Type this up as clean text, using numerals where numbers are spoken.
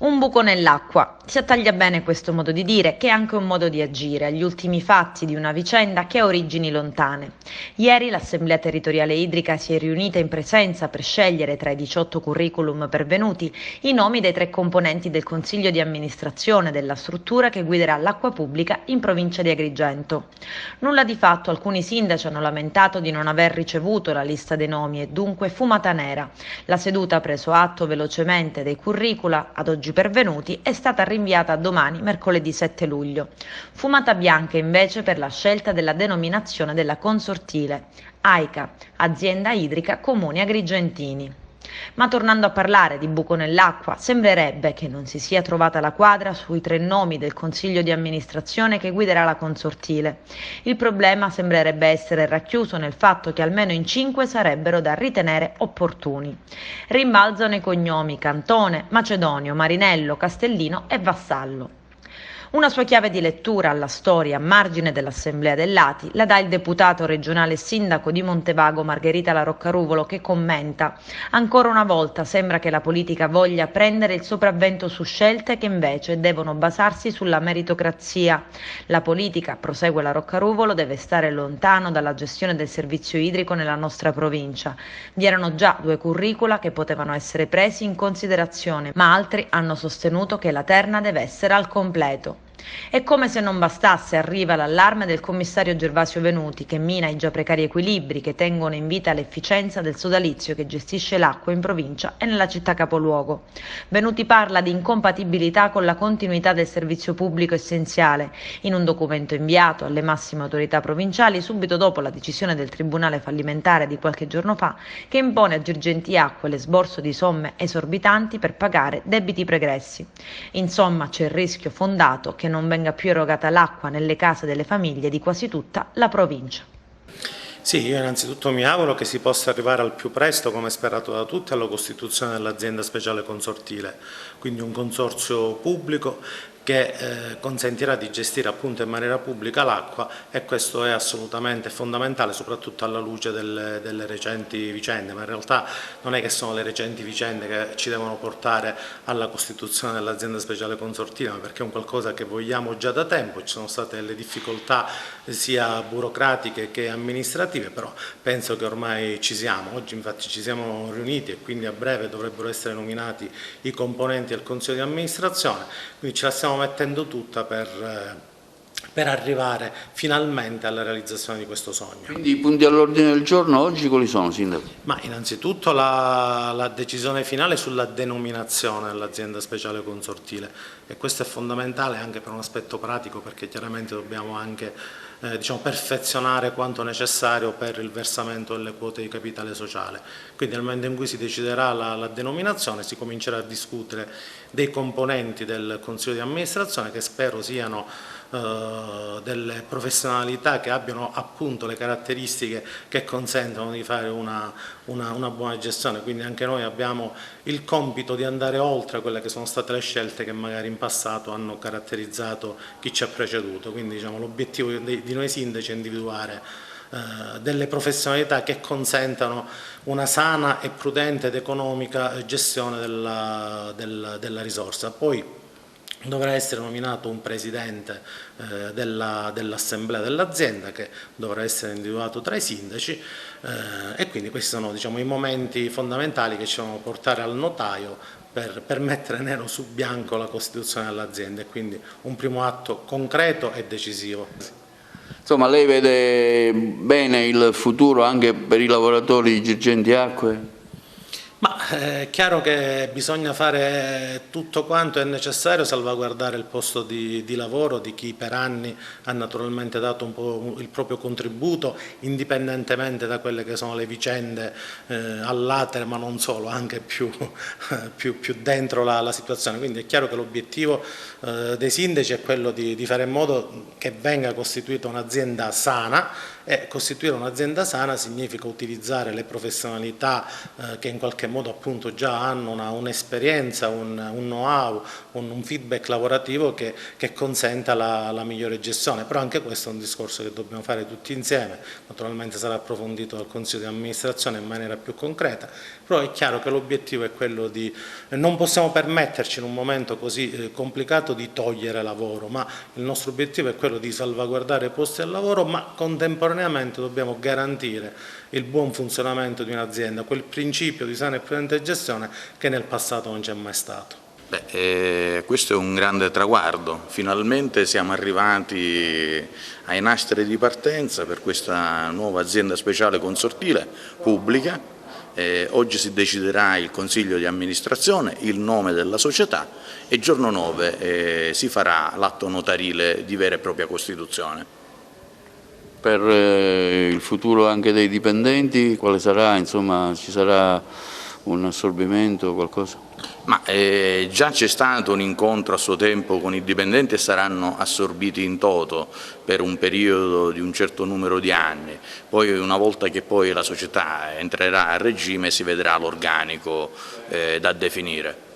Un buco nell'acqua. Si attaglia bene questo modo di dire, che è anche un modo di agire, agli ultimi fatti di una vicenda che ha origini lontane. Ieri l'Assemblea Territoriale Idrica si è riunita in presenza per scegliere tra i 18 curriculum pervenuti i nomi dei 3 componenti del Consiglio di amministrazione della struttura che guiderà l'acqua pubblica in provincia di Agrigento. Nulla di fatto, alcuni sindaci hanno lamentato di non aver ricevuto la lista dei nomi e dunque fumata nera. La seduta ha preso atto velocemente dei curricula ad oggi pervenuti è stata rinviata a domani, mercoledì 7 luglio. Fumata bianca invece per la scelta della denominazione della consortile, AICA, Azienda Idrica Comuni Agrigentini. Ma tornando a parlare di buco nell'acqua, sembrerebbe che non si sia trovata la quadra sui 3 nomi del Consiglio di amministrazione che guiderà la consortile. Il problema sembrerebbe essere racchiuso nel fatto che almeno in 5 sarebbero da ritenere opportuni. Rimbalzano i cognomi Cantone, Macedonio, Marinello, Castellino e Vassallo. Una sua chiave di lettura alla storia a margine dell'Assemblea dell'Ati la dà il deputato regionale e sindaco di Montevago Margherita La Roccaruvolo, che commenta: ancora una volta sembra che la politica voglia prendere il sopravvento su scelte che invece devono basarsi sulla meritocrazia. La politica, prosegue La Roccaruvolo, deve stare lontano dalla gestione del servizio idrico nella nostra provincia. Vi erano già 2 curricula che potevano essere presi in considerazione, ma altri hanno sostenuto che la terna deve essere al completo. E come se non bastasse, arriva l'allarme del commissario Gervasio Venuti, che mina i già precari equilibri che tengono in vita l'efficienza del sodalizio che gestisce l'acqua in provincia e nella città capoluogo. Venuti parla di incompatibilità con la continuità del servizio pubblico essenziale in un documento inviato alle massime autorità provinciali subito dopo la decisione del Tribunale fallimentare di qualche giorno fa, che impone a Girgenti Acque l'esborso di somme esorbitanti per pagare debiti pregressi. Insomma, c'è il rischio fondato che non venga più erogata l'acqua nelle case delle famiglie di quasi tutta la provincia. Sì, io innanzitutto mi auguro che si possa arrivare al più presto, come sperato da tutti, alla costituzione dell'azienda speciale consortile, quindi un consorzio pubblico che consentirà di gestire appunto in maniera pubblica l'acqua, e questo è assolutamente fondamentale, soprattutto alla luce delle recenti vicende, ma in realtà non è che sono le recenti vicende che ci devono portare alla costituzione dell'azienda speciale consortile, ma perché è un qualcosa che vogliamo già da tempo. Ci sono state delle difficoltà sia burocratiche che amministrative, però penso che ormai ci siamo. Oggi infatti ci siamo riuniti e quindi a breve dovrebbero essere nominati i componenti del Consiglio di amministrazione, quindi ce la stiamo mettendo tutta per arrivare finalmente alla realizzazione di questo sogno. Quindi i punti all'ordine del giorno oggi quali sono, Sindaco? Ma innanzitutto la decisione finale sulla denominazione dell'azienda speciale consortile, e questo è fondamentale anche per un aspetto pratico, perché chiaramente dobbiamo anche perfezionare quanto necessario per il versamento delle quote di capitale sociale. Quindi nel momento in cui si deciderà la denominazione si comincerà a discutere dei componenti del Consiglio di amministrazione, che spero siano delle professionalità che abbiano appunto le caratteristiche che consentono di fare una buona gestione. Quindi anche noi abbiamo il compito di andare oltre quelle che sono state le scelte che magari in passato hanno caratterizzato chi ci ha preceduto. Quindi l'obiettivo di noi sindaci è individuare delle professionalità che consentano una sana e prudente ed economica gestione della risorsa. Poi dovrà essere nominato un presidente dell'assemblea dell'azienda, che dovrà essere individuato tra i sindaci, e quindi questi sono i momenti fondamentali che ci devono portare al notaio per mettere nero su bianco la costituzione dell'azienda, e quindi un primo atto concreto e decisivo. Insomma, lei vede bene il futuro anche per i lavoratori di Girgenti Acque? Ma è chiaro che bisogna fare tutto quanto è necessario, salvaguardare il posto di lavoro di chi per anni ha naturalmente dato un po' il proprio contributo, indipendentemente da quelle che sono le vicende all'atere, ma non solo, anche più dentro la situazione. Quindi è chiaro che l'obiettivo dei sindaci è quello di fare in modo che venga costituita un'azienda sana e costituire un'azienda sana significa utilizzare le professionalità che in qualche modo appunto già hanno un'esperienza, un know-how, un feedback lavorativo che consenta la migliore gestione, però anche questo è un discorso che dobbiamo fare tutti insieme, naturalmente sarà approfondito dal Consiglio di amministrazione in maniera più concreta, però è chiaro che l'obiettivo è quello di, non possiamo permetterci in un momento così complicato di togliere lavoro, ma il nostro obiettivo è quello di salvaguardare i posti di lavoro, ma contemporaneamente dobbiamo garantire il buon funzionamento di un'azienda, quel principio di sana e prudente gestione che nel passato non c'è mai stato. Questo è un grande traguardo, finalmente siamo arrivati ai nastri di partenza per questa nuova azienda speciale consortile pubblica. Oggi si deciderà il Consiglio di amministrazione, il nome della società e giorno 9 si farà l'atto notarile di vera e propria costituzione. Per il futuro anche dei dipendenti, quale sarà? Insomma, ci sarà un assorbimento o qualcosa? Ma già c'è stato un incontro a suo tempo con i dipendenti e saranno assorbiti in toto per un periodo di un certo numero di anni, poi una volta che poi la società entrerà a regime si vedrà l'organico da definire.